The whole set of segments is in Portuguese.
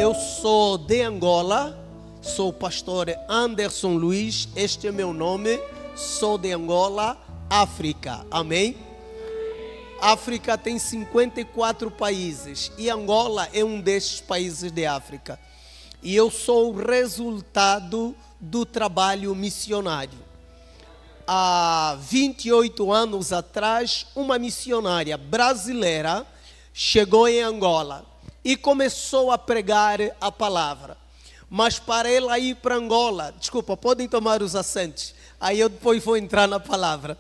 Eu sou de Angola, sou o pastor Anderson Luiz, este é meu nome, sou de Angola, África, amém? África tem 54 países e Angola é um desses países de África. E eu sou o resultado do trabalho missionário. Há 28 anos atrás, uma missionária brasileira chegou em Angola e começou a pregar a palavra. Mas para ela ir para Angola, desculpa, podem tomar os assentos, aí eu depois vou entrar na palavra.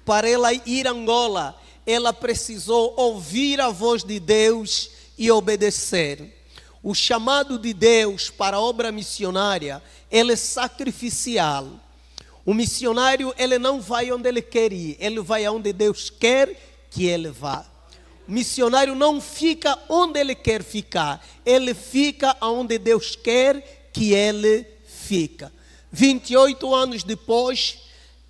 Para ela ir a Angola, ela precisou ouvir a voz de Deus e obedecer. O chamado de Deus para a obra missionária, ele é sacrificial. O missionário, ele não vai onde ele quer ir, ele vai aonde Deus quer que ele vá. O missionário não fica onde ele quer ficar, ele fica onde Deus quer que ele fica. 28 anos depois,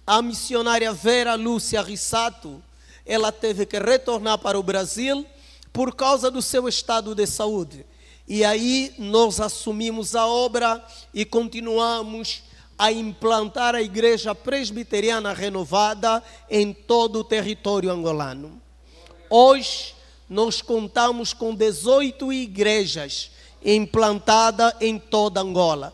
a missionária Vera Lúcia Rissato, ela teve que retornar para o Brasil por causa do seu estado de saúde. E aí nós assumimos a obra e continuamos a implantar a igreja presbiteriana renovada em todo o território angolano. Hoje nós contamos com 18 igrejas implantadas em toda Angola,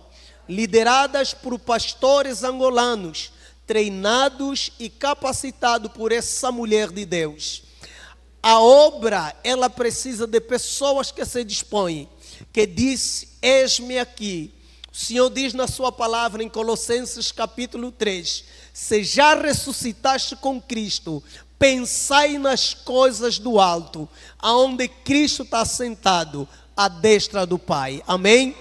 lideradas por pastores angolanos, treinados e capacitados por essa mulher de Deus. A obra, ela precisa de pessoas que se dispõem, que diz, eis-me aqui. O Senhor diz na sua palavra em Colossenses capítulo 3, se já ressuscitaste com Cristo, pensai nas coisas do alto, aonde Cristo está sentado, à destra do Pai. Amém?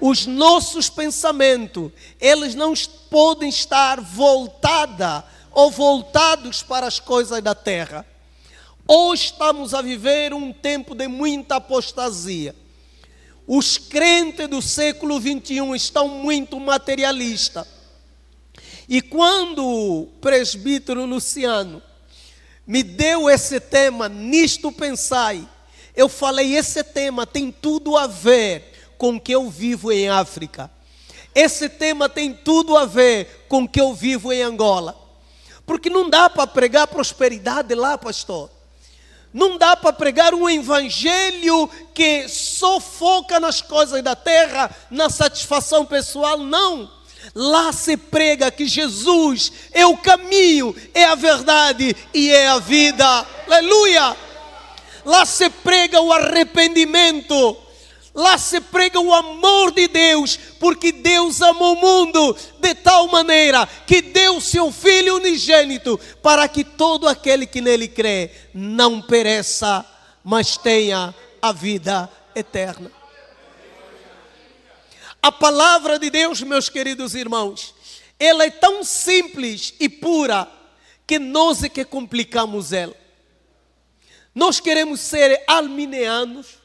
Os nossos pensamentos, eles não podem estar voltados para as coisas da terra. Hoje estamos a viver um tempo de muita apostasia. Os crentes do século 21 estão muito materialistas. E quando o presbítero Luciano me deu esse tema, nisto pensai, eu falei, esse tema tem tudo a ver com o que eu vivo em África. Esse tema tem tudo a ver com o que eu vivo em Angola. Porque não dá para pregar prosperidade lá, pastor. Não dá para pregar um evangelho que só foca nas coisas da terra, na satisfação pessoal, não. Lá se prega que Jesus é o caminho, é a verdade e é a vida. Aleluia! Lá se prega o arrependimento. Lá se prega o amor de Deus, porque Deus amou o mundo de tal maneira que deu seu Filho unigênito para que todo aquele que nele crê não pereça, mas tenha a vida eterna. A palavra de Deus, meus queridos irmãos, ela é tão simples e pura que nós é que complicamos ela. Nós queremos ser arminianos,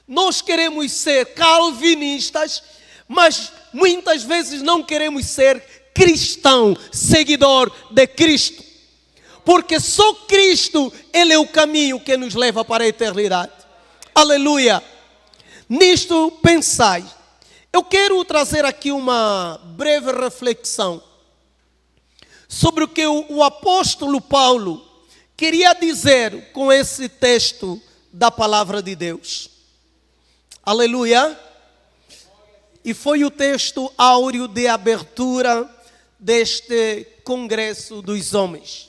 nós queremos ser calvinistas, mas muitas vezes não queremos ser cristão, seguidor de Cristo. Porque só Cristo, Ele é o caminho que nos leva para a eternidade. Aleluia! Nisto pensai. Eu quero trazer aqui uma breve reflexão sobre o que o apóstolo Paulo queria dizer com esse texto da palavra de Deus. Aleluia! E foi o texto áureo de abertura deste congresso dos homens.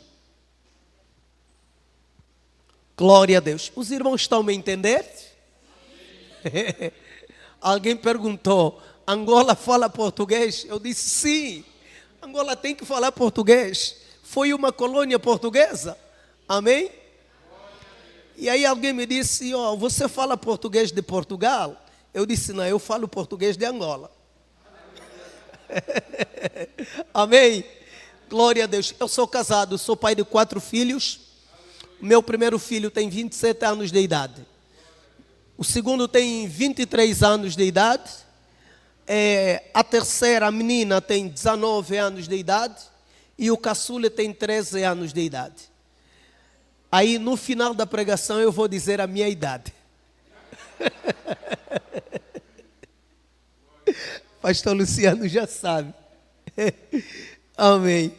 Glória a Deus. Os irmãos estão me entendendo? Alguém perguntou, Angola fala português? Eu disse sim, Angola tem que falar português. Foi uma colônia portuguesa. Amém? E aí alguém me disse, você fala português de Portugal? Eu disse, não, eu falo português de Angola. Amém? Glória a Deus. Eu sou casado, sou pai de 4 filhos. O meu primeiro filho tem 27 anos de idade. O segundo tem 23 anos de idade. A terceira, a menina, tem 19 anos de idade. E o caçula tem 13 anos de idade. Aí no final da pregação eu vou dizer a minha idade. Pastor Luciano já sabe. Amém.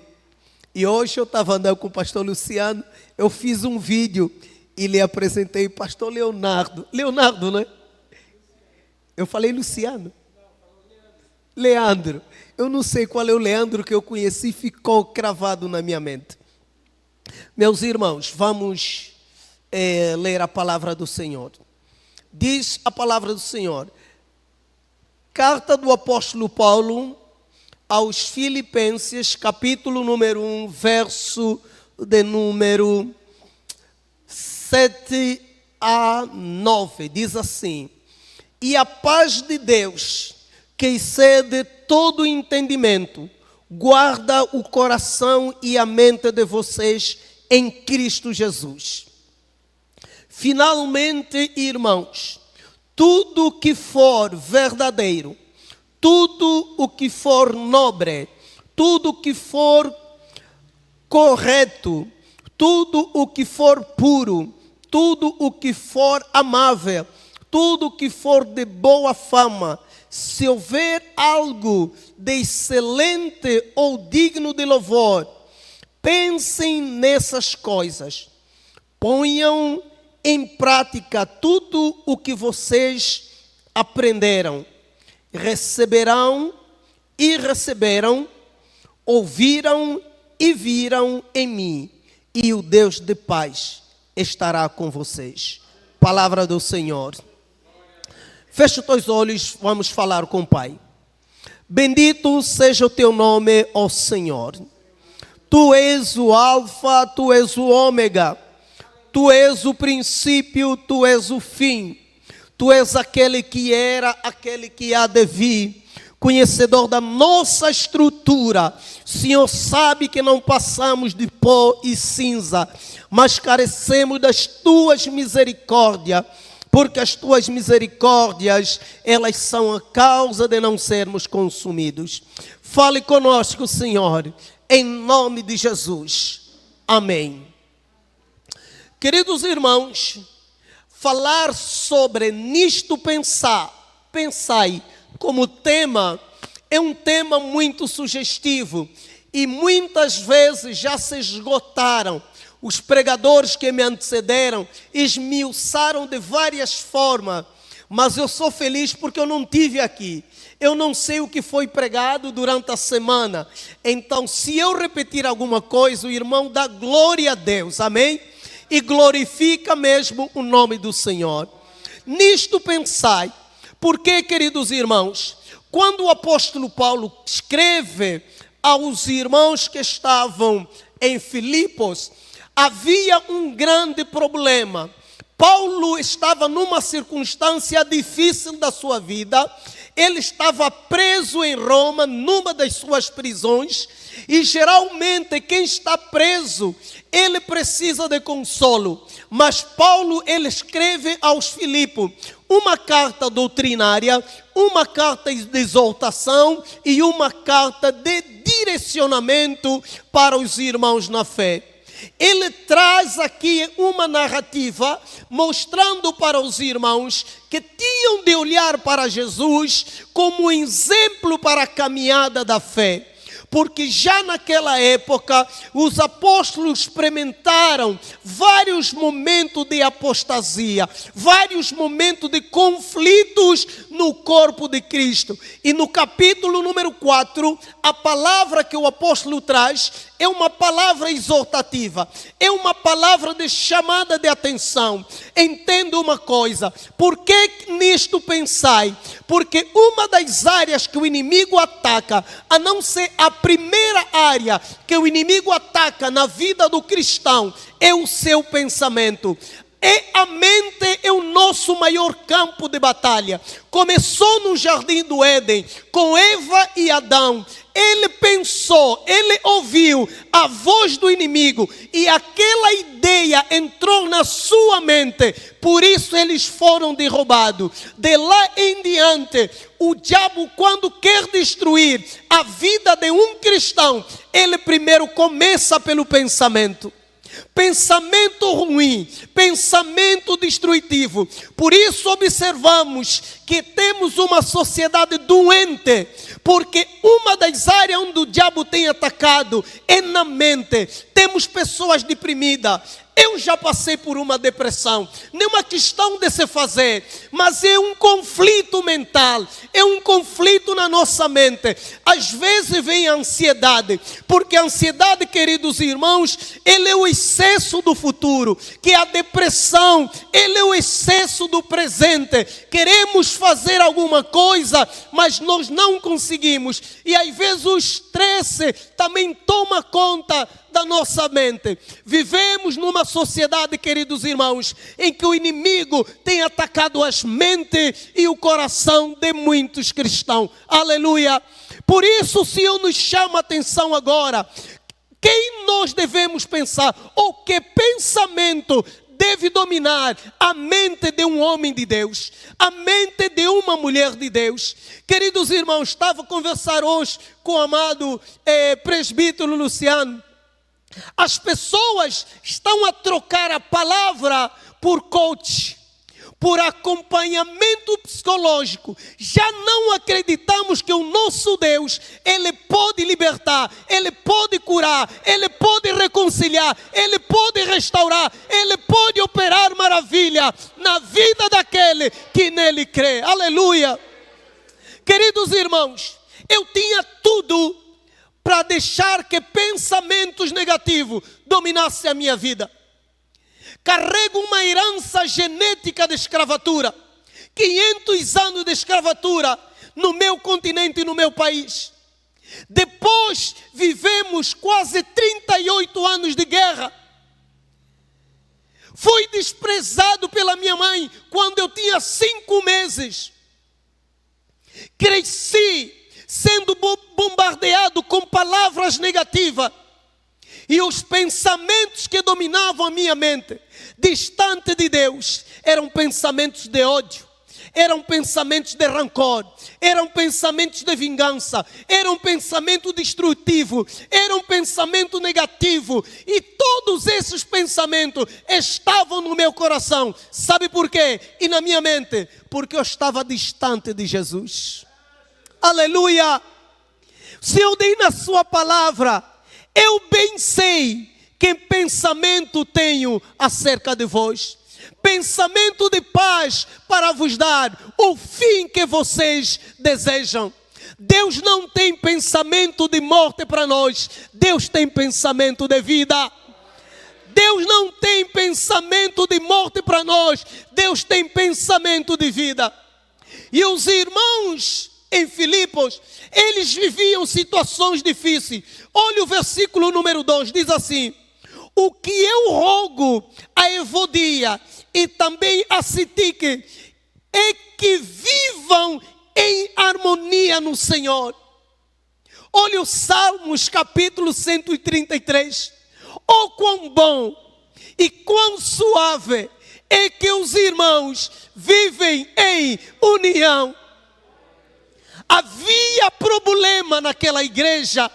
E hoje eu estava andando com o pastor Luciano, eu fiz um vídeo e lhe apresentei o pastor Leonardo. Leonardo, né? Eu falei Luciano. Leandro. Eu não sei qual é o Leandro que eu conheci, ficou cravado na minha mente. Meus irmãos, vamos ler a palavra do Senhor. Diz a palavra do Senhor. Carta do apóstolo Paulo aos Filipenses, capítulo número 1, verso de número 7 a 9. Diz assim: E a paz de Deus, que excede todo entendimento, guarda o coração e a mente de vocês em Cristo Jesus. Finalmente, irmãos, tudo o que for verdadeiro, tudo o que for nobre, tudo o que for correto, tudo o que for puro, tudo o que for amável, tudo o que for de boa fama, se houver algo de excelente ou digno de louvor, pensem nessas coisas. Ponham em prática tudo o que vocês aprenderam, receberam e receberam, ouviram e viram em mim, e o Deus de paz estará com vocês. Palavra do Senhor. Feche os teus olhos, vamos falar com o Pai. Bendito seja o teu nome, ó Senhor. Tu és o Alfa, tu és o Ômega. Tu és o princípio, tu és o fim. Tu és aquele que era, aquele que há de vir. Conhecedor da nossa estrutura. Senhor sabe que não passamos de pó e cinza, mas carecemos das tuas misericórdias. Porque as tuas misericórdias, elas são a causa de não sermos consumidos. Fale conosco, Senhor, em nome de Jesus. Amém. Queridos irmãos, falar sobre nisto pensai, como tema, é um tema muito sugestivo. E muitas vezes já se esgotaram. Os pregadores que me antecederam esmiuçaram de várias formas, mas eu sou feliz porque eu não tive aqui. Eu não sei o que foi pregado durante a semana. Então, se eu repetir alguma coisa, o irmão dá glória a Deus, amém? E glorifica mesmo o nome do Senhor. Nisto pensai, porque, queridos irmãos, quando o apóstolo Paulo escreve aos irmãos que estavam em Filipos, havia um grande problema. Paulo estava numa circunstância difícil da sua vida. Ele estava preso em Roma, numa das suas prisões. E geralmente quem está preso, ele precisa de consolo. Mas Paulo, ele escreve aos Filipos uma carta doutrinária, uma carta de exortação e uma carta de direcionamento para os irmãos na fé. Ele traz aqui uma narrativa mostrando para os irmãos que tinham de olhar para Jesus como um exemplo para a caminhada da fé. Porque já naquela época os apóstolos experimentaram vários momentos de apostasia, vários momentos de conflitos no corpo de Cristo. E no capítulo número 4, a palavra que o apóstolo traz é uma palavra exortativa, é uma palavra de chamada de atenção. Entenda uma coisa, por que nisto pensai? Porque uma das áreas que o inimigo ataca, a não ser a primeira área que o inimigo ataca na vida do cristão, é o seu pensamento. E a mente é o nosso maior campo de batalha. Começou no jardim do Éden, com Eva e Adão. Ele pensou, ele ouviu a voz do inimigo e aquela ideia entrou na sua mente. Por isso eles foram derrubados. De lá em diante, o diabo, quando quer destruir a vida de um cristão, ele primeiro começa pelo pensamento. pensamento ruim, pensamento destrutivo. Por isso observamos que temos uma sociedade doente, porque uma das áreas onde o diabo tem atacado é na mente. Temos pessoas deprimidas. Eu já passei por uma depressão, não é uma questão de se fazer, mas é um conflito mental, é um conflito na nossa mente. Às vezes vem a ansiedade, porque a ansiedade, queridos irmãos, ele é o excesso do futuro, que a depressão, ele é o excesso do presente. Queremos fazer alguma coisa, mas nós não conseguimos, e às vezes o estresse também toma conta da nossa mente. Vivemos numa sociedade, queridos irmãos, em que o inimigo tem atacado as mentes e o coração de muitos cristãos. Aleluia! Por isso o Senhor nos chama a atenção agora. Quem nós devemos pensar? Ou que pensamento deve dominar a mente de um homem de Deus, a mente de uma mulher de Deus? Queridos irmãos, estava a conversar hoje com o amado presbítero Luciano. As pessoas estão a trocar a palavra por coach, por acompanhamento psicológico. Já não acreditamos que o nosso Deus, Ele pode libertar, Ele pode curar, Ele pode reconciliar, Ele pode restaurar, Ele pode operar maravilha na vida daquele que nele crê. Aleluia! Queridos irmãos, eu tinha tudo para deixar que pensamentos negativos dominassem a minha vida. Carrego uma herança genética de escravatura. 500 anos de escravatura no meu continente e no meu país. Depois vivemos quase 38 anos de guerra. Fui desprezado pela minha mãe quando eu tinha 5 meses. Cresci sendo bombardeado com palavras negativas. E os pensamentos que dominavam a minha mente, distante de Deus, eram pensamentos de ódio, eram pensamentos de rancor, eram pensamentos de vingança, eram pensamentos destrutivos, eram pensamentos negativos. E todos esses pensamentos estavam no meu coração. Sabe por quê? E na minha mente? Porque eu estava distante de Jesus. Aleluia! O Senhor diz na sua palavra: eu bem sei que pensamento tenho acerca de vós, pensamento de paz para vos dar o fim que vocês desejam. Deus não tem pensamento de morte para nós, Deus tem pensamento de vida. Deus não tem pensamento de morte para nós, Deus tem pensamento de vida. E os irmãos em Filipos, eles viviam situações difíceis. Olha o versículo número 2, diz assim: o que eu rogo a Evodia e também a Sintique é que vivam em harmonia no Senhor. Olha o Salmos capítulo 133. Oh, quão bom e quão suave é que os irmãos vivem em união. Havia problema naquela igreja,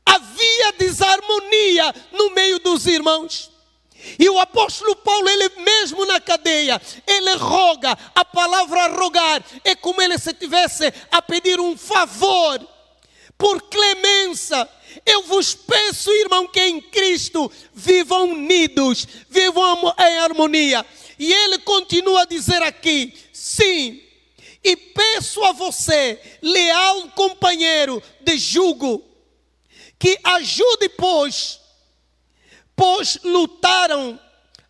havia desarmonia no meio dos irmãos. E o apóstolo Paulo, ele mesmo na cadeia, ele roga. A palavra rogar é como ele se tivesse a pedir um favor. Por clemência, eu vos peço, irmão, que em Cristo vivam unidos, vivam em harmonia. E ele continua a dizer aqui: sim, e peço a você, leal companheiro de jugo, que ajude, pois lutaram,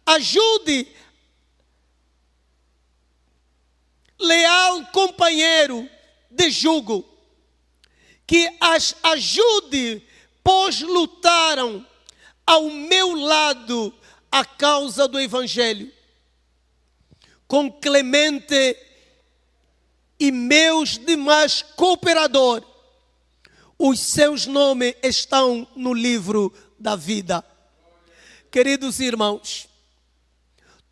ajude, leal companheiro de jugo, que as ajude, pois lutaram ao meu lado a causa do Evangelho. Com Clemente e meus demais cooperadores, os seus nomes estão no livro da vida. Queridos irmãos,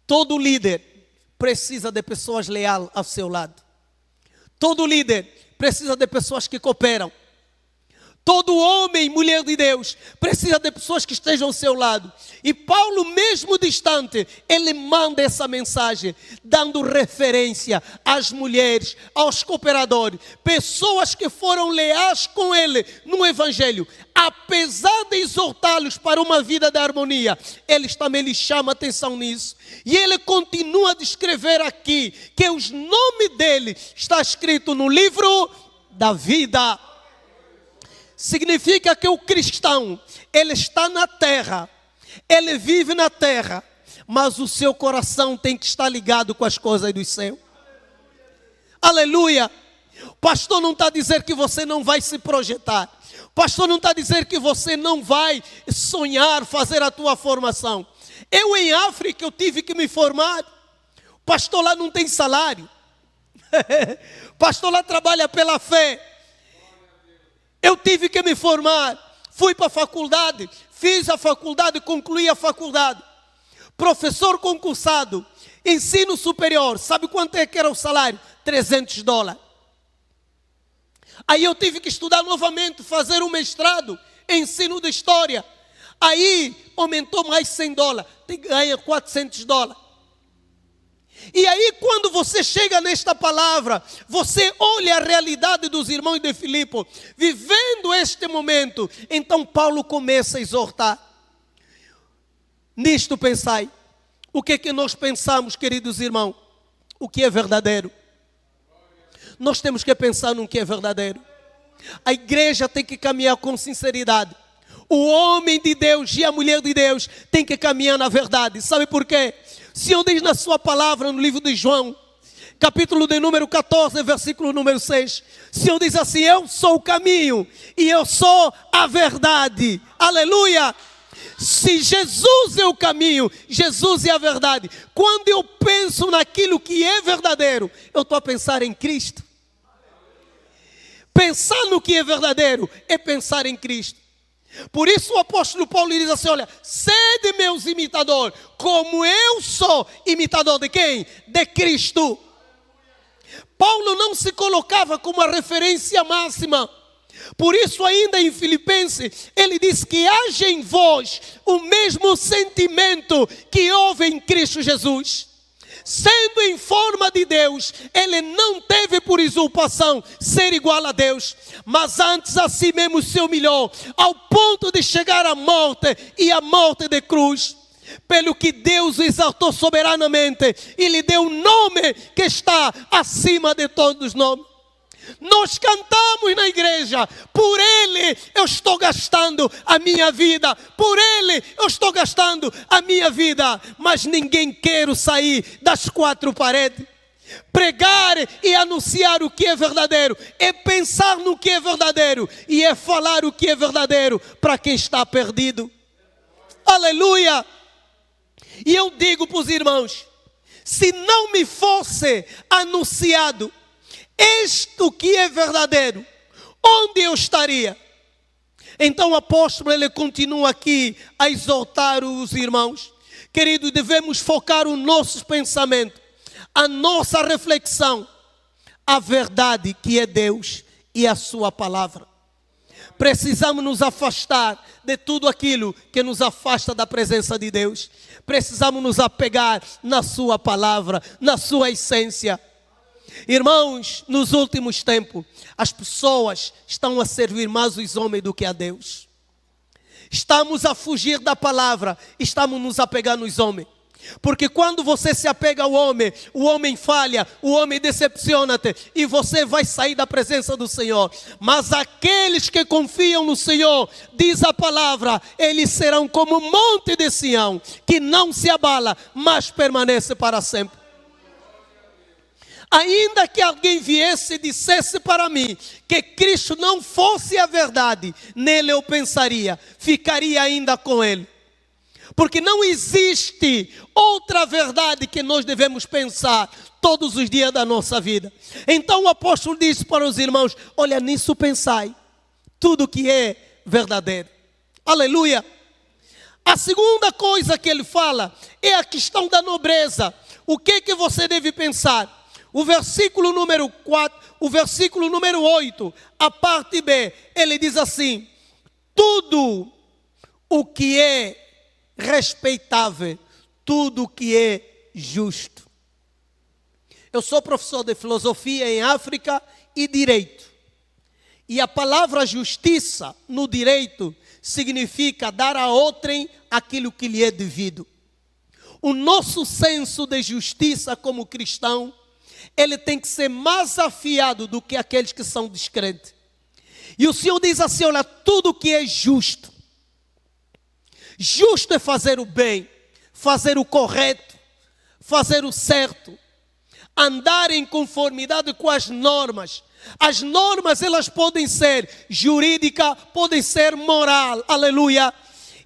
todo líder precisa de pessoas leais ao seu lado. Todo líder precisa de pessoas que cooperam. Todo homem e mulher de Deus precisa de pessoas que estejam ao seu lado. E Paulo, mesmo distante, ele manda essa mensagem, dando referência às mulheres, aos cooperadores, pessoas que foram leais com ele no Evangelho. Apesar de exortá-los para uma vida de harmonia, eles também lhes chamam a atenção nisso. E ele continua a descrever aqui que os nomes dele está escrito no livro da vida. Significa que o cristão, ele está na terra, ele vive na terra, mas o seu coração tem que estar ligado com as coisas do céu. Aleluia! O pastor não está dizendo que você não vai se projetar. O pastor não está dizendo que você não vai sonhar, fazer a tua formação. Eu em África, eu tive que me formar. O pastor lá não tem salário. O pastor lá trabalha pela fé. Eu tive que me formar, fui para a faculdade, fiz a faculdade, concluí a faculdade. Professor concursado, ensino superior, sabe quanto é que era o salário? $300. Aí eu tive que estudar novamente, fazer um mestrado, ensino de história. Aí aumentou mais $100, ganha $400. E aí quando você chega nesta palavra, você olha a realidade dos irmãos de Filipe, vivendo este momento, então Paulo começa a exortar. Nisto pensai. O que é que nós pensamos, queridos irmãos? O que é verdadeiro? Nós temos que pensar no que é verdadeiro. A igreja tem que caminhar com sinceridade. O homem de Deus e a mulher de Deus tem que caminhar na verdade. Sabe por quê? O Senhor diz na sua palavra no livro de João, capítulo de número 14, versículo número 6. O Senhor diz assim: eu sou o caminho e eu sou a verdade. Aleluia! Se Jesus é o caminho, Jesus é a verdade. Quando eu penso naquilo que é verdadeiro, eu estou a pensar em Cristo. Pensar no que é verdadeiro é pensar em Cristo. Por isso o apóstolo Paulo diz assim: olha, sede meus imitadores, como eu sou imitador de quem? De Cristo. Paulo não se colocava como a referência máxima. Por isso ainda em Filipenses, ele diz que haja em vós o mesmo sentimento que houve em Cristo Jesus. Sendo em forma de Deus, ele não teve por usurpação ser igual a Deus, mas antes a si mesmo se humilhou, ao ponto de chegar à morte e à morte de cruz. Pelo que Deus o exaltou soberanamente e lhe deu um nome que está acima de todos os nomes. Nós cantamos na igreja: por Ele eu estou gastando a minha vida, por Ele eu estou gastando a minha vida. Mas ninguém quer sair das quatro paredes. Pregar e anunciar o que é verdadeiro é pensar no que é verdadeiro e é falar o que é verdadeiro para quem está perdido. Aleluia! E eu digo para os irmãos: se não me fosse anunciado isto que é verdadeiro, onde eu estaria? Então o apóstolo, ele continua aqui a exortar os irmãos. Querido, devemos focar o nosso pensamento, a nossa reflexão, a verdade que é Deus e a sua palavra. Precisamos nos afastar de tudo aquilo que nos afasta da presença de Deus. Precisamos nos apegar na sua palavra, na sua essência. Irmãos, nos últimos tempos, as pessoas estão a servir mais os homens do que a Deus. Estamos a fugir da palavra, estamos nos apegando nos homens. Porque quando você se apega ao homem, o homem falha, o homem decepciona-te e você vai sair da presença do Senhor. Mas aqueles que confiam no Senhor, diz a palavra, eles serão como o monte de Sião, que não se abala, mas permanece para sempre. Ainda que alguém viesse e dissesse para mim que Cristo não fosse a verdade, nele eu pensaria, ficaria ainda com ele. Porque não existe outra verdade que nós devemos pensar todos os dias da nossa vida. Então o apóstolo disse para os irmãos: olha, nisso pensai, tudo que é verdadeiro. Aleluia! A segunda coisa que ele fala é a questão da nobreza. O que você deve pensar? o versículo número 4, o versículo número 8, a parte B, ele diz assim: tudo o que é respeitável, tudo o que é justo. Eu sou professor de filosofia em África e direito. E a palavra justiça no direito significa dar a outrem aquilo que lhe é devido. O nosso senso de justiça como cristão, ele tem que ser mais afiado do que aqueles que são descrentes. E o Senhor diz assim: olha, tudo que é justo. Justo é fazer o bem, fazer o correto, fazer o certo, andar em conformidade com as normas. As normas, elas podem ser jurídica, podem ser moral, aleluia.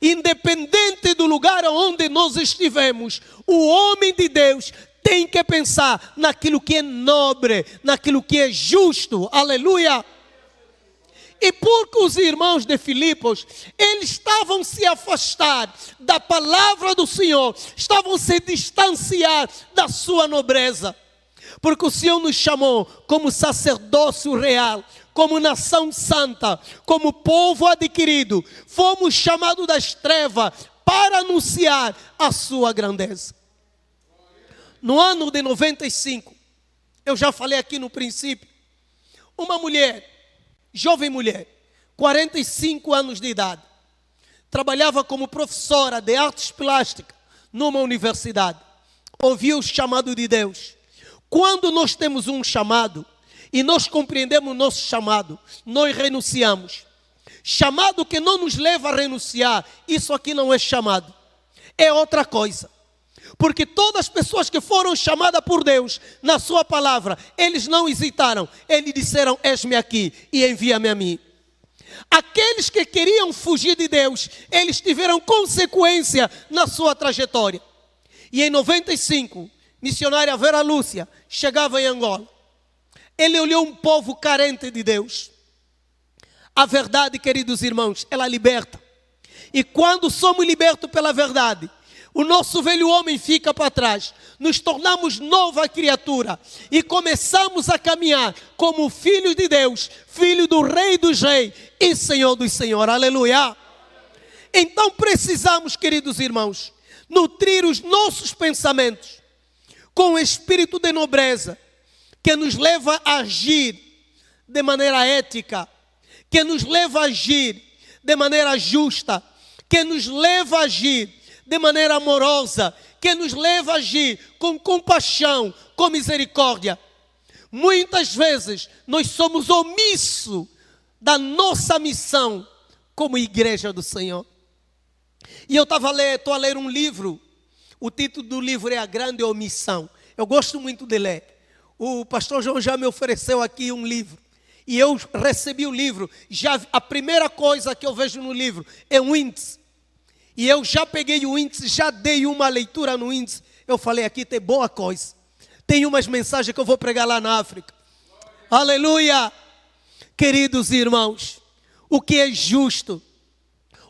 Independente do lugar onde nós estivemos, o homem de Deus tem que pensar naquilo que é nobre, naquilo que é justo, aleluia. E porque os irmãos de Filipos, eles estavam se afastar da palavra do Senhor, estavam se distanciar da sua nobreza. Porque o Senhor nos chamou como sacerdócio real, como nação santa, como povo adquirido. Fomos chamados das trevas para anunciar a sua grandeza. No ano de 95, eu já falei aqui no princípio, uma mulher, jovem mulher, 45 anos de idade, trabalhava como professora de artes plásticas numa universidade. Ouviu o chamado de Deus. Quando nós temos um chamado e nós compreendemos o nosso chamado, nós renunciamos. Chamado que não nos leva a renunciar, isso aqui não é chamado, é outra coisa. Porque todas as pessoas que foram chamadas por Deus na sua palavra, eles não hesitaram, eles disseram: eis-me aqui e envia-me a mim. Aqueles que queriam fugir de Deus, eles tiveram consequência na sua trajetória. E em 95, missionária Vera Lúcia chegava em Angola. Ele olhou um povo carente de Deus. A verdade, queridos irmãos, ela liberta. E quando somos libertos pela verdade, o nosso velho homem fica para trás. Nos tornamos nova criatura e começamos a caminhar como filhos de Deus, filho do Rei dos Reis e Senhor dos Senhores. Aleluia! Então precisamos, queridos irmãos, nutrir os nossos pensamentos com o espírito de nobreza, que nos leva a agir de maneira ética, que nos leva a agir de maneira justa, que nos leva a agir de maneira amorosa, que nos leva a agir com compaixão, com misericórdia. Muitas vezes nós somos omissos da nossa missão como igreja do Senhor. E eu estou a ler um livro, o título do livro é A Grande Omissão. Eu gosto muito de ler. O pastor João já me ofereceu aqui um livro. E eu recebi o livro. A primeira coisa que eu vejo no livro é um índice. E eu já peguei o índice, já dei uma leitura no índice. Eu falei: aqui tem boa coisa. Tem umas mensagens que eu vou pregar lá na África. Aleluia! Queridos irmãos, o que é justo,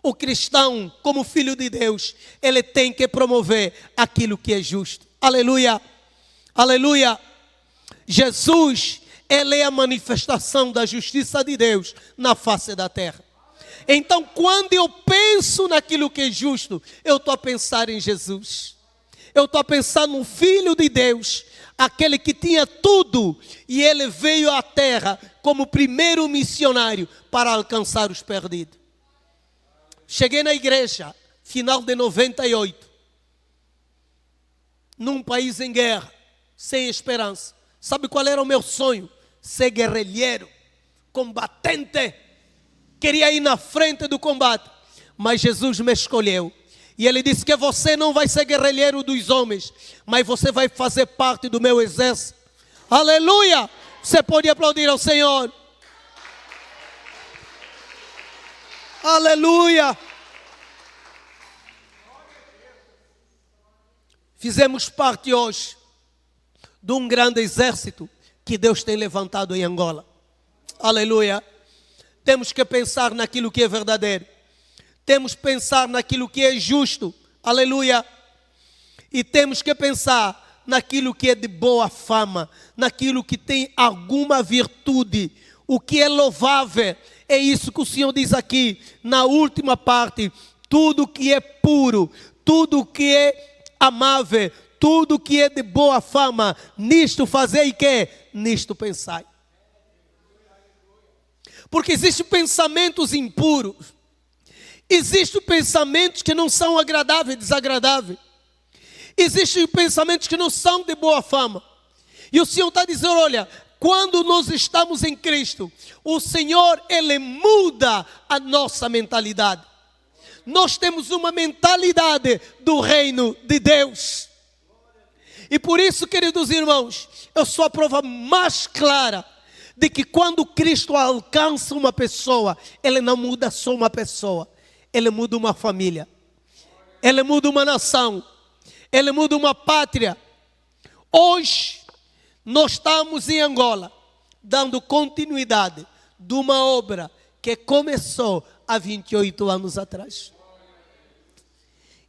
o cristão, como filho de Deus, ele tem que promover aquilo que é justo. Aleluia! Aleluia! Jesus, ele é a manifestação da justiça de Deus na face da terra. Então, quando eu penso naquilo que é justo, eu estou a pensar em Jesus. Eu estou a pensar no Filho de Deus, aquele que tinha tudo, e ele veio à terra como primeiro missionário para alcançar os perdidos. Cheguei na igreja, final de 98, num país em guerra, sem esperança. Sabe qual era o meu sonho? Ser guerrilheiro, combatente. Queria ir na frente do combate, mas Jesus me escolheu. E ele disse que você não vai ser guerrilheiro dos homens, mas você vai fazer parte do meu exército. Aleluia! Você pode aplaudir ao Senhor. Aleluia! Fizemos parte hoje de um grande exército que Deus tem levantado em Angola. Aleluia! Temos que pensar naquilo que é verdadeiro. Temos que pensar naquilo que é justo. Aleluia! E temos que pensar naquilo que é de boa fama, naquilo que tem alguma virtude, o que é louvável. É isso que o Senhor diz aqui, na última parte: tudo que é puro, tudo que é amável, tudo que é de boa fama, nisto fazei que? Nisto pensai. Porque existem pensamentos impuros, existem pensamentos que não são agradáveis, desagradáveis. Existem pensamentos que não são de boa fama. E o Senhor está dizendo: olha, quando nós estamos em Cristo, o Senhor, Ele muda a nossa mentalidade. Nós temos uma mentalidade do reino de Deus. E por isso, queridos irmãos, eu sou a prova mais clara de que quando Cristo alcança uma pessoa, Ele não muda só uma pessoa, Ele muda uma família, Ele muda uma nação, Ele muda uma pátria. Hoje, nós estamos em Angola, dando continuidade de uma obra que começou há 28 anos atrás.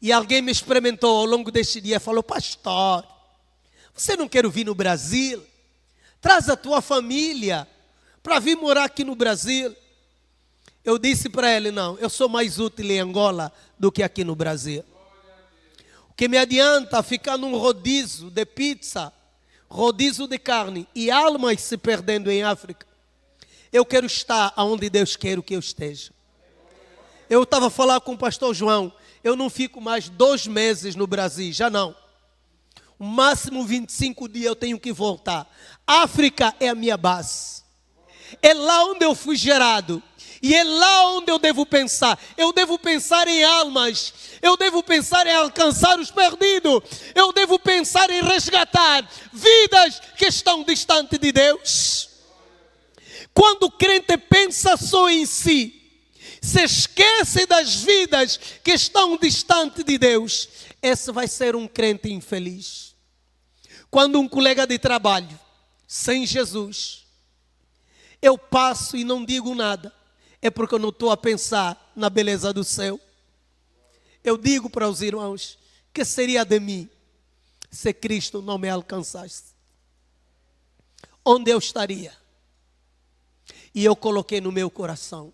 E alguém me experimentou ao longo deste dia, falou: pastor, você não quer vir no Brasil? Traz a tua família para vir morar aqui no Brasil. Eu disse para ele: não, eu sou mais útil em Angola do que aqui no Brasil. O que me adianta ficar num rodízio de pizza, rodízio de carne e almas se perdendo em África? Eu quero estar onde Deus quer que eu esteja. Eu estava a falar com o pastor João, eu não fico mais 2 meses no Brasil, já não. O máximo 25 dias eu tenho que voltar. África é a minha base. É lá onde eu fui gerado. E é lá onde eu devo pensar. Eu devo pensar em almas. Eu devo pensar em alcançar os perdidos. Eu devo pensar em resgatar vidas que estão distantes de Deus. Quando o crente pensa só em si, se esquece das vidas que estão distantes de Deus, esse vai ser um crente infeliz. Quando um colega de trabalho, sem Jesus, eu passo e não digo nada, é porque eu não estou a pensar na beleza do céu. Eu digo para os irmãos: que seria de mim se Cristo não me alcançasse? Onde eu estaria? E eu coloquei no meu coração: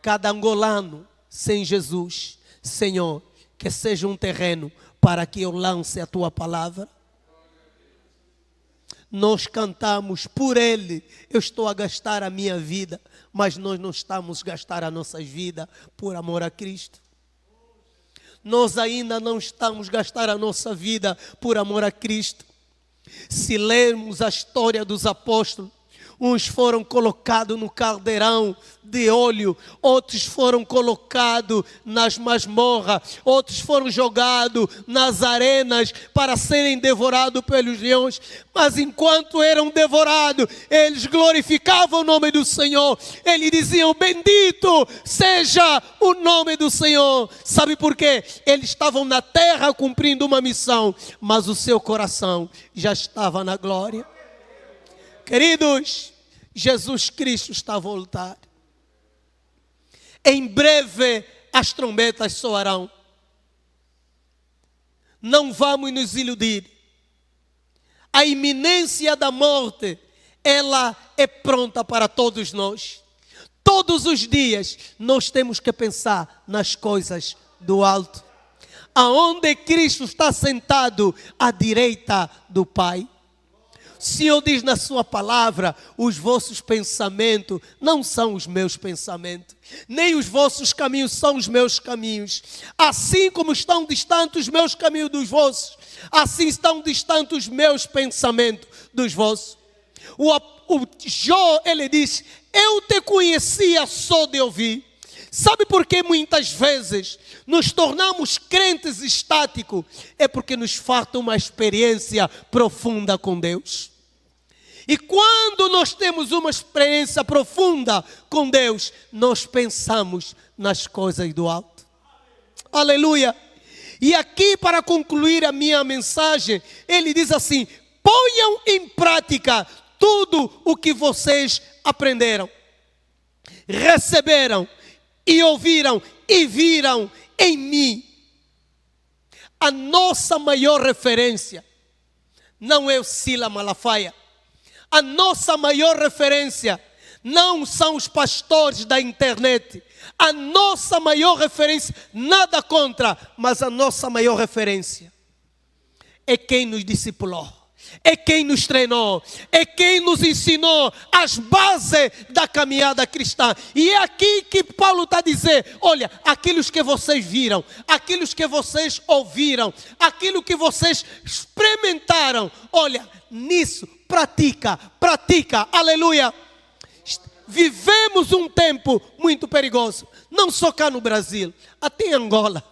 cada angolano sem Jesus, Senhor, que seja um terreno para que eu lance a tua palavra. Nós cantamos por Ele, eu estou a gastar a minha vida, mas nós não estamos a gastar a nossa vida por amor a Cristo. Nós ainda não estamos a gastar a nossa vida por amor a Cristo. Se lermos a história dos apóstolos, uns foram colocados no caldeirão de óleo, outros foram colocados nas masmorras, outros foram jogados nas arenas para serem devorados pelos leões. Mas enquanto eram devorados, eles glorificavam o nome do Senhor. Eles diziam: bendito seja o nome do Senhor. Sabe por quê? Eles estavam na terra cumprindo uma missão, mas o seu coração já estava na glória. Queridos, Jesus Cristo está a voltar. Em breve as trombetas soarão. Não vamos nos iludir. A iminência da morte, ela é pronta para todos nós. Todos os dias nós temos que pensar nas coisas do alto, aonde Cristo está sentado à direita do Pai. O Senhor diz na sua palavra: os vossos pensamentos não são os meus pensamentos, nem os vossos caminhos são os meus caminhos. Assim como estão distantes os meus caminhos dos vossos, assim estão distantes os meus pensamentos dos vossos. O Jó, ele diz: eu te conhecia só de ouvir. Sabe por que muitas vezes nos tornamos crentes estáticos? É porque nos falta uma experiência profunda com Deus. E quando nós temos uma experiência profunda com Deus, nós pensamos nas coisas do alto. Aleluia! E aqui, para concluir a minha mensagem, ele diz assim: ponham em prática tudo o que vocês aprenderam, receberam e ouviram e viram em mim. A nossa maior referência, não é o Sila Malafaia. A nossa maior referência não são os pastores da internet. A nossa maior referência, nada contra, mas a nossa maior referência é quem nos discipulou, é quem nos treinou, é quem nos ensinou as bases da caminhada cristã. E é aqui que Paulo está a dizer: olha, aquilo que vocês viram, aquilo que vocês ouviram, aquilo que vocês experimentaram, olha, nisso, pratica, aleluia. Vivemos um tempo muito perigoso, não só cá no Brasil, até em Angola.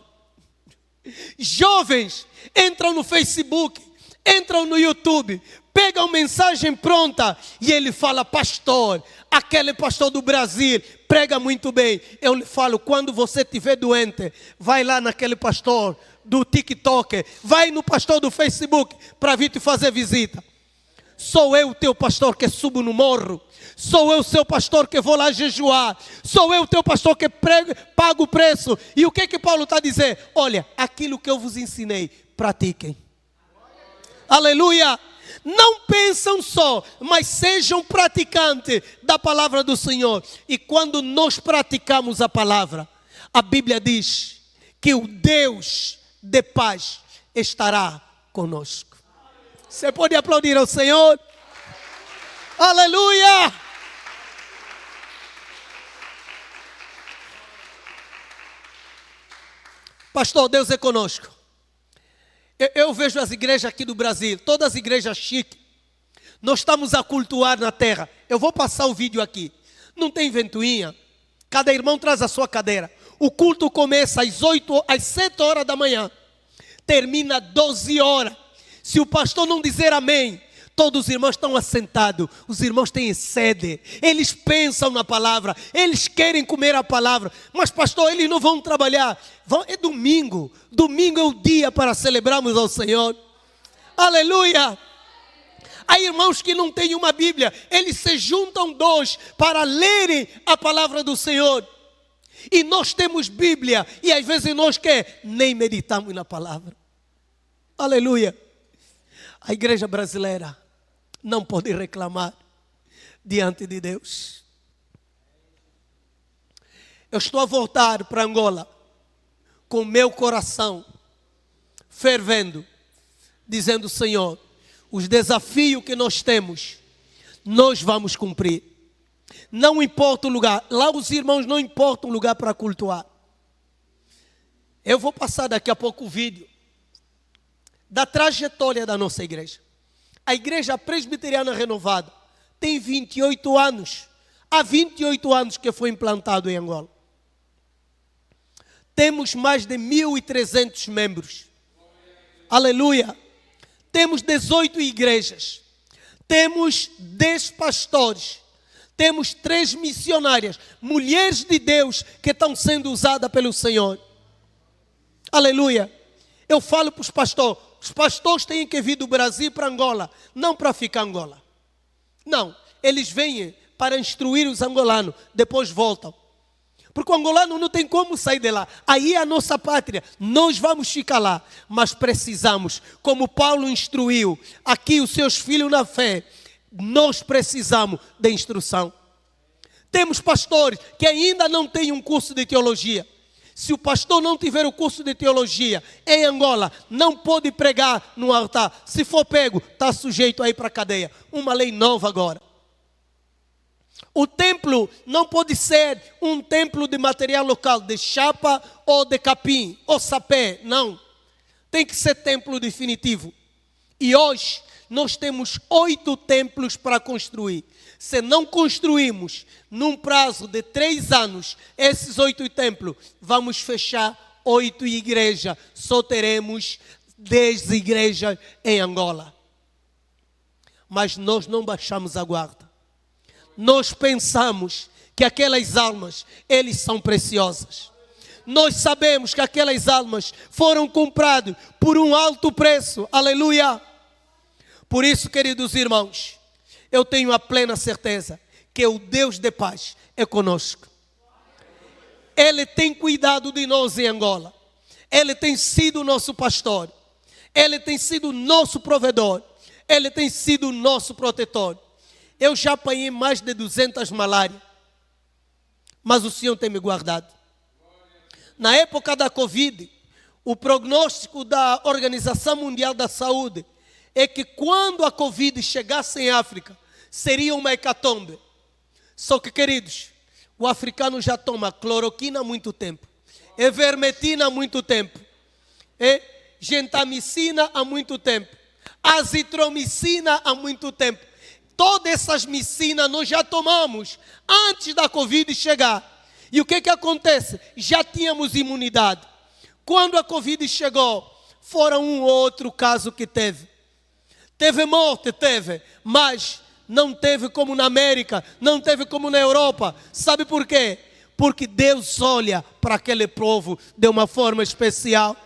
Jovens entram no Facebook, entram no YouTube, pegam mensagem pronta e ele fala: pastor, aquele pastor do Brasil prega muito bem. Eu lhe falo, quando você estiver doente, vai lá naquele pastor do TikTok, vai no pastor do Facebook para vir te fazer visita. Sou eu o teu pastor que subo no morro. Sou eu o seu pastor que vou lá jejuar. Sou eu o teu pastor que pago o preço. E o que Paulo está a dizer? Olha, aquilo que eu vos ensinei, pratiquem. Aleluia! Não pensam só, mas sejam praticantes da palavra do Senhor. E quando nós praticamos a palavra, a Bíblia diz que o Deus de paz estará conosco. Você pode aplaudir ao Senhor? Aleluia! Pastor, Deus é conosco. Eu vejo as igrejas aqui do Brasil, todas as igrejas chiques. Nós estamos a cultuar na terra. Eu vou passar o vídeo aqui. Não tem ventoinha. Cada irmão traz a sua cadeira. O culto começa às 7 horas da manhã. Termina 12 horas. Se o pastor não dizer amém, todos os irmãos estão assentados. Os irmãos têm sede. Eles pensam na palavra. Eles querem comer a palavra. Mas pastor, eles não vão trabalhar. É domingo. Domingo é o dia para celebrarmos ao Senhor. Aleluia. Há irmãos que não têm uma Bíblia. Eles se juntam 2 para lerem a palavra do Senhor. E nós temos Bíblia. E às vezes nós nem meditamos na palavra. Aleluia. A igreja brasileira não pode reclamar diante de Deus. Eu estou a voltar para Angola com meu coração fervendo, dizendo: Senhor, os desafios que nós temos, nós vamos cumprir. Não importa o lugar. Lá os irmãos não importa o lugar para cultuar. Eu vou passar daqui a pouco o vídeo da trajetória da nossa igreja. A igreja presbiteriana renovada tem 28 anos. Há 28 anos que foi implantado em Angola. Temos mais de 1.300 membros. Aleluia. Temos 18 igrejas. Temos 10 pastores. Temos 3 missionárias. Mulheres de Deus que estão sendo usadas pelo Senhor. Aleluia. Eu falo para os pastores. Os pastores têm que vir do Brasil para Angola, não para ficar em Angola. Não, eles vêm para instruir os angolanos, depois voltam. Porque o angolano não tem como sair de lá. Aí é a nossa pátria, nós vamos ficar lá. Mas precisamos, como Paulo instruiu aqui os seus filhos na fé, nós precisamos de instrução. Temos pastores que ainda não têm um curso de teologia. Se o pastor não tiver o curso de teologia em Angola, não pode pregar no altar. Se for pego, está sujeito a ir para a cadeia. Uma lei nova agora. O templo não pode ser um templo de material local, de chapa ou de capim, ou sapé. Não. Tem que ser templo definitivo. E hoje nós temos 8 templos para construir. Se não construímos num prazo de 3 anos esses 8 templos, vamos fechar 8 igrejas. Só teremos 10 igrejas em Angola. Mas nós não baixamos a guarda. Nós pensamos que aquelas almas, eles são preciosas. Nós sabemos que aquelas almas foram compradas por um alto preço. Aleluia! Por isso, queridos irmãos, eu tenho a plena certeza que o Deus de paz é conosco. Ele tem cuidado de nós em Angola. Ele tem sido o nosso pastor. Ele tem sido o nosso provedor. Ele tem sido o nosso protetor. Eu já apanhei mais de 200 malárias, mas o Senhor tem me guardado. Na época da Covid, o prognóstico da Organização Mundial da Saúde é que quando a Covid chegasse em África, seria uma hecatombe. Só que, queridos, o africano já toma cloroquina há muito tempo, ivermectina há muito tempo, gentamicina há muito tempo, azitromicina há muito tempo. Todas essas micinas nós já tomamos antes da Covid chegar. E o que acontece? Já tínhamos imunidade. Quando a Covid chegou, foram um ou outro caso que teve. Teve morte, teve, mas não teve como na América, não teve como na Europa. Sabe por quê? Porque Deus olha para aquele povo de uma forma especial.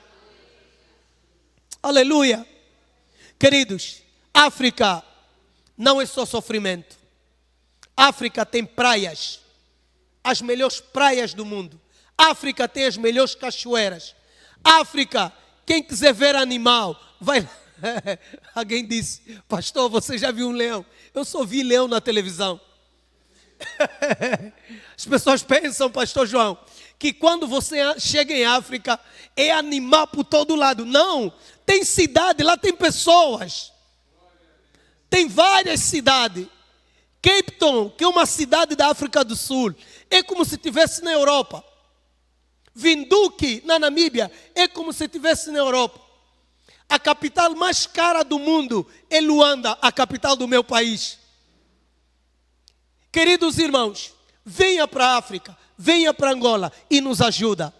Aleluia. Queridos, África não é só sofrimento. África tem praias, as melhores praias do mundo. África tem as melhores cachoeiras. África, quem quiser ver animal, vai. Alguém disse, pastor, você já viu um leão? Eu só vi leão na televisão. As pessoas pensam, pastor João, que quando você chega em África, é animal por todo lado. Não, tem cidade, lá tem pessoas. Tem várias cidades. Cape Town, que é uma cidade da África do Sul, é como se estivesse na Europa. Windhoek, na Namíbia, é como se estivesse na Europa. A capital mais cara do mundo é Luanda, a capital do meu país. Queridos irmãos, venha para a África, venha para Angola e nos ajuda.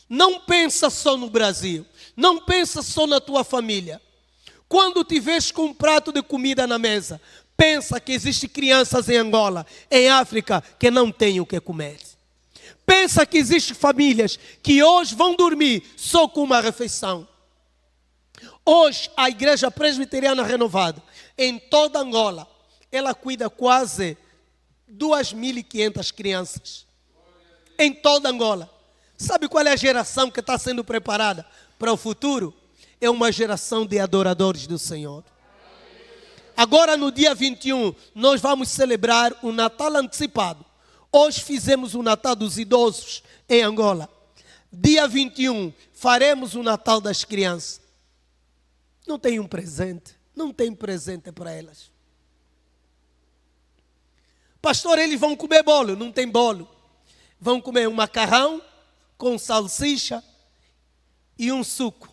Não pensa só no Brasil, não pensa só na tua família. Quando te vês com um prato de comida na mesa, pensa que existem crianças em Angola, em África, que não têm o que comer. Pensa que existem famílias que hoje vão dormir só com uma refeição. Hoje, a Igreja Presbiteriana Renovada, em toda Angola, ela cuida quase 2.500 crianças. Em toda Angola. Sabe qual é a geração que está sendo preparada para o futuro? É uma geração de adoradores do Senhor. Agora no dia 21, nós vamos celebrar o Natal antecipado. Hoje fizemos o Natal dos idosos em Angola. Dia 21, faremos o Natal das crianças. Não tem um presente, não tem presente para elas. Pastor, eles vão comer bolo, não tem bolo. Vão comer um macarrão com salsicha e um suco.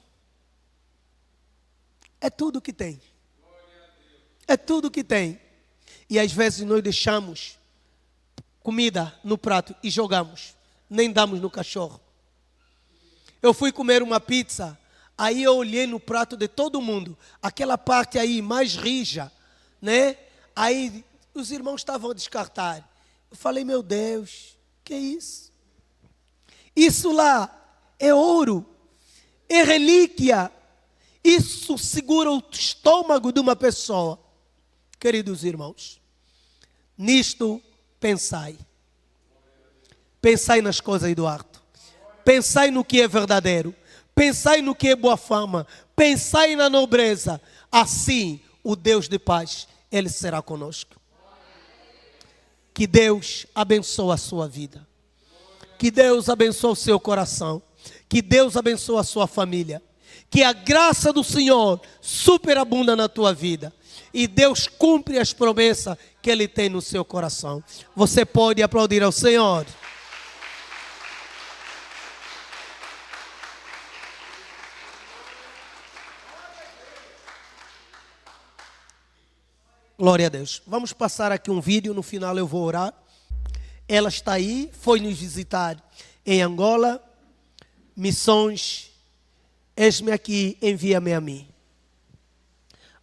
É tudo que tem. É tudo que tem. E às vezes nós deixamos comida no prato e jogamos. Nem damos no cachorro. Eu fui comer uma pizza, aí eu olhei no prato de todo mundo, aquela parte aí mais rija, né? Aí os irmãos estavam a descartar. Eu falei, meu Deus, que é isso? Isso lá é ouro, é relíquia. Isso segura o estômago de uma pessoa. Queridos irmãos, nisto pensai. Pensai nas coisas do alto. Pensai no que é verdadeiro. Pensai no que é boa fama. Pensai na nobreza. Assim, o Deus de paz, Ele será conosco. Que Deus abençoe a sua vida. Que Deus abençoe o seu coração. Que Deus abençoe a sua família. Que a graça do Senhor superabunda na tua vida. E Deus cumpre as promessas que Ele tem no seu coração. Você pode aplaudir ao Senhor. Glória a Deus. Vamos passar aqui um vídeo, no final eu vou orar. Ela está aí, foi nos visitar em Angola. Missões, eis-me aqui, envia-me a mim.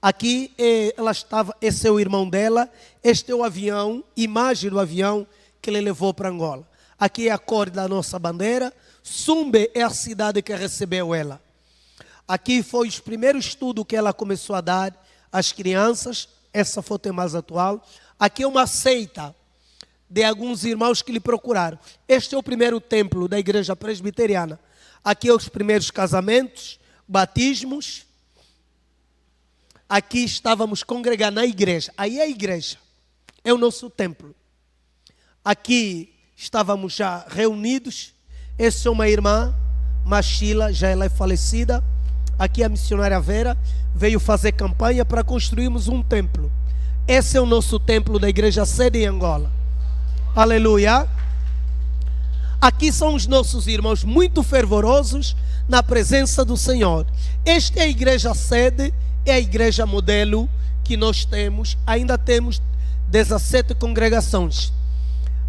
Aqui ela estava, esse é o irmão dela, este é o avião, imagem do avião que ele levou para Angola. Aqui é a cor da nossa bandeira. Sumbe é a cidade que recebeu ela. Aqui foi o primeiro estudo que ela começou a dar às crianças. Essa foto é mais atual. Aqui é uma seita de alguns irmãos que lhe procuraram. Este é o primeiro templo da igreja presbiteriana. Aqui é os primeiros casamentos, batismos. aqui estávamos congregando na igreja. Aí é a igreja, é o nosso templo. Aqui estávamos já reunidos. Essa é uma irmã, Machila, já ela é falecida. Aqui a missionária Vera veio fazer campanha para construirmos um templo. Esse é o nosso templo da igreja sede em Angola. Aleluia. Aqui são os nossos irmãos muito fervorosos na presença do Senhor. Esta é a igreja sede, é a igreja modelo que nós temos. Ainda temos 17 congregações.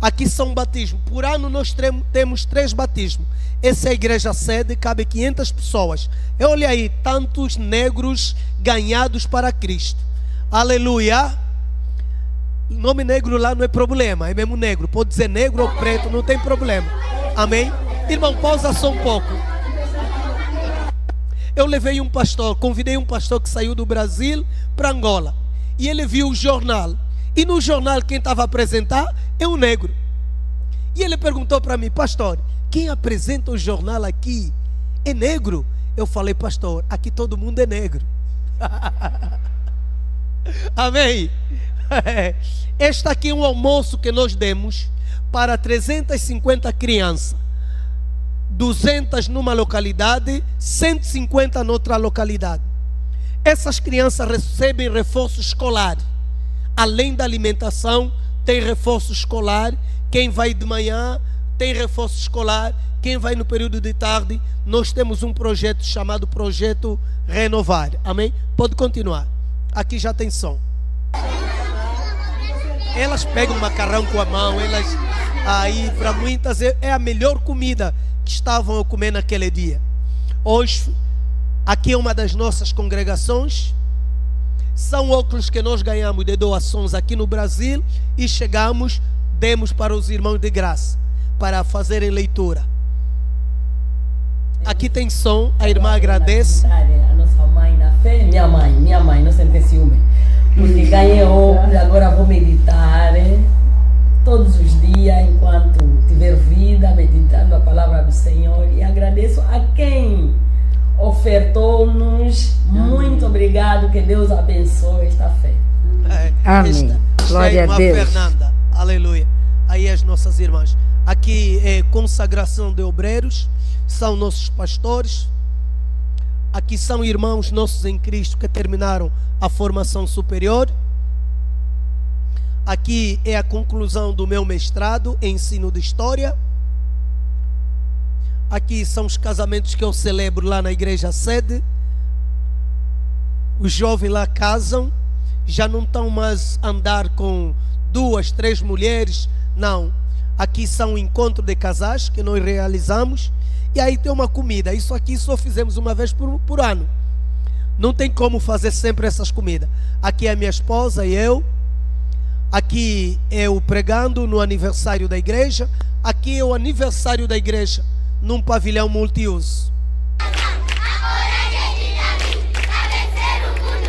Aqui são batismos. Por ano nós temos 3 batismos. Essa é a igreja sede, cabe 500 pessoas. Olha aí, tantos negros ganhados para Cristo. Aleluia. O nome negro lá não é problema, é mesmo negro. Pode dizer negro ou preto, não tem problema. Amém? Irmão, pausa só um pouco. Eu levei um pastor, convidei um pastor que saiu do Brasil para Angola. E ele viu o jornal. E no jornal quem estava a apresentar é um negro. E ele perguntou para mim: pastor, quem apresenta o jornal aqui é negro? Eu falei: pastor, aqui todo mundo é negro. Amém? Este aqui é um almoço que nós demos para 350 crianças. 200 numa localidade, 150 noutra localidade. Essas crianças recebem reforço escolar. Além da alimentação, tem reforço escolar. Quem vai de manhã tem reforço escolar. Quem vai no período de tarde, nós temos um projeto chamado Projeto Renovar. Amém? Pode continuar. Aqui já tem som. Elas pegam macarrão com a mão. Elas, aí para muitas é a melhor comida que estavam a comer naquele dia. Hoje, aqui é uma das nossas congregações. São óculos que nós ganhamos de doações aqui no Brasil e chegamos, demos para os irmãos de graça, para fazerem leitura. Aqui tem som, a irmã agradece. A nossa mãe na fé, minha mãe, não sente ciúme. Porque ganhei óculos, agora vou meditar todos os dias, enquanto tiver vida, meditando a palavra do Senhor. E agradeço a quem ofertou-nos. Muito obrigado, que Deus abençoe esta fé. Amém. Glória a Deus. Fernanda, aleluia. Aí as nossas irmãs. Aqui é consagração de obreiros, são nossos pastores. Aqui são irmãos nossos em Cristo que terminaram a formação superior. Aqui é a conclusão do meu mestrado em ensino de história. Aqui são os casamentos que eu celebro lá na igreja sede. Os jovens lá casam, já não estão mais a andar com 2, 3 mulheres, não. Aqui são um encontro de casais que nós realizamos. E aí tem uma comida. Isso aqui só fizemos uma vez por ano. Não tem como fazer sempre essas comidas. Aqui é a minha esposa e eu. Aqui é o pregando no aniversário da igreja. Aqui é o aniversário da igreja num pavilhão multiuso.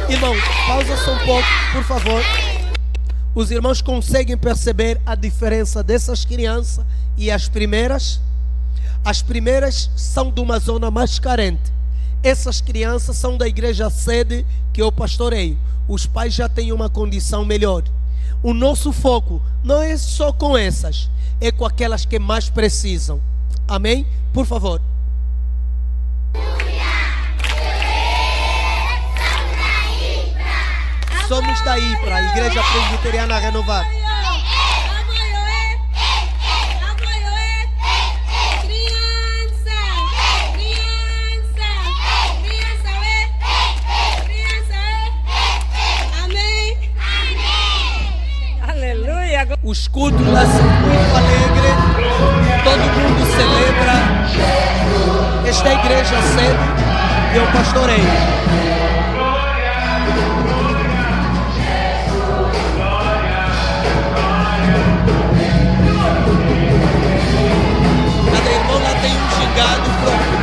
Irmão, pausa só um pouco, por favor. Os irmãos conseguem perceber a diferença dessas crianças e as primeiras? As primeiras são de uma zona mais carente. Essas crianças são da igreja sede que eu pastoreio. Os pais já têm uma condição melhor. O nosso foco não é só com essas, é com aquelas que mais precisam. Amém? Por favor. Somos da IPRA, Igreja Presbiteriana Renovar. Os cultos lá são muito alegres, todo mundo celebra. Esta é a igreja sede que eu pastoreio. Cada irmão lá tem um gigado próprio.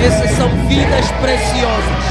Essas são vidas preciosas.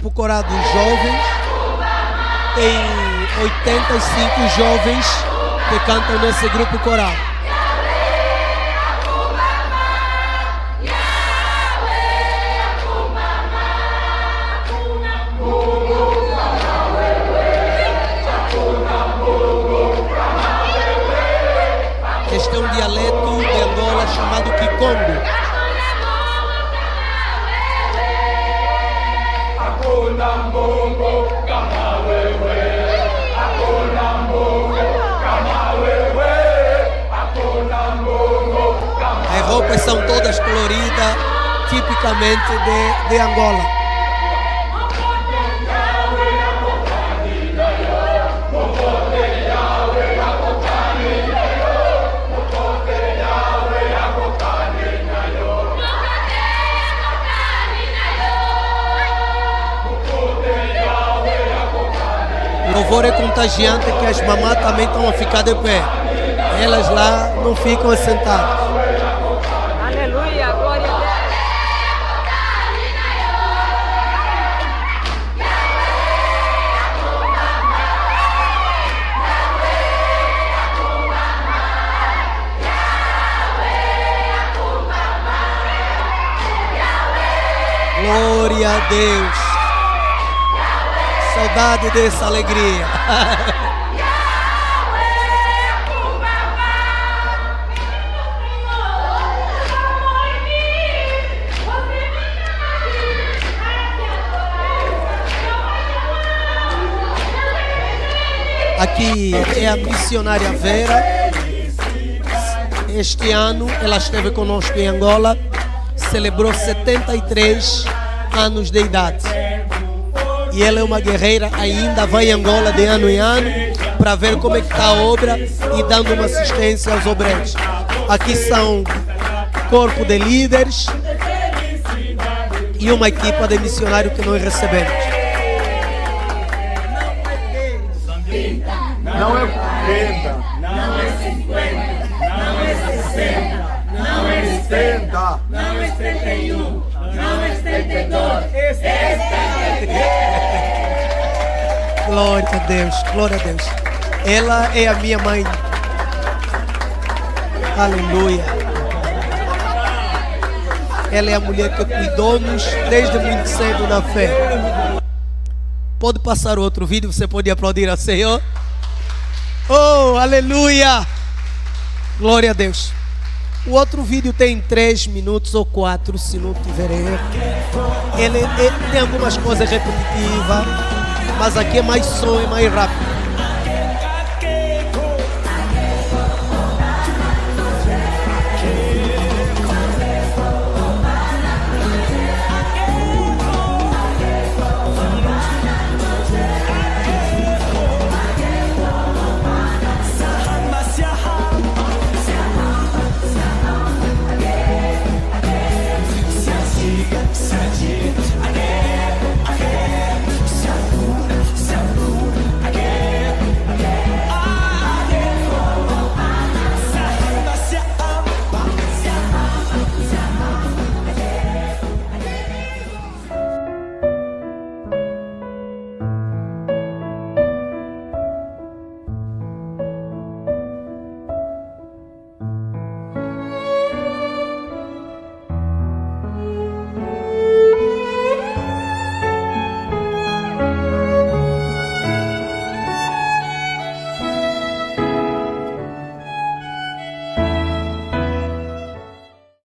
grupo coral dos jovens. Tem 85 jovens que cantam nesse grupo coral. Este é um dialeto de Angola chamado Kikongo. As roupas são todas coloridas, tipicamente de Angola. O louvor é contagiante que as mamás também estão a ficar de pé. Elas lá não ficam assentadas. Aleluia, glória a Deus. Glória a Deus. Saudade dessa alegria. Aqui é a missionária Vera. Este ano ela esteve conosco em Angola, celebrou 73 anos de idade. E ela é uma guerreira, ainda vai em Angola de ano em ano para ver como é que está a obra e dando uma assistência aos obreiros. Aqui são corpo de líderes e uma equipa de missionários que nós recebemos. Não é 40, não é 50, não é 60, não é 70, não é 71, não é 72, Glória a Deus, glória a Deus. Ela é a minha mãe. Aleluia. Ela é a mulher que cuidou-nos desde muito cedo na fé. Pode passar outro vídeo, você pode aplaudir ao Senhor. Oh, aleluia. Glória a Deus. O outro vídeo tem 3 minutos ou 4, se não tiver erro. Ele tem algumas coisas repetitivas, mas aqui é mais som, é mais rápido.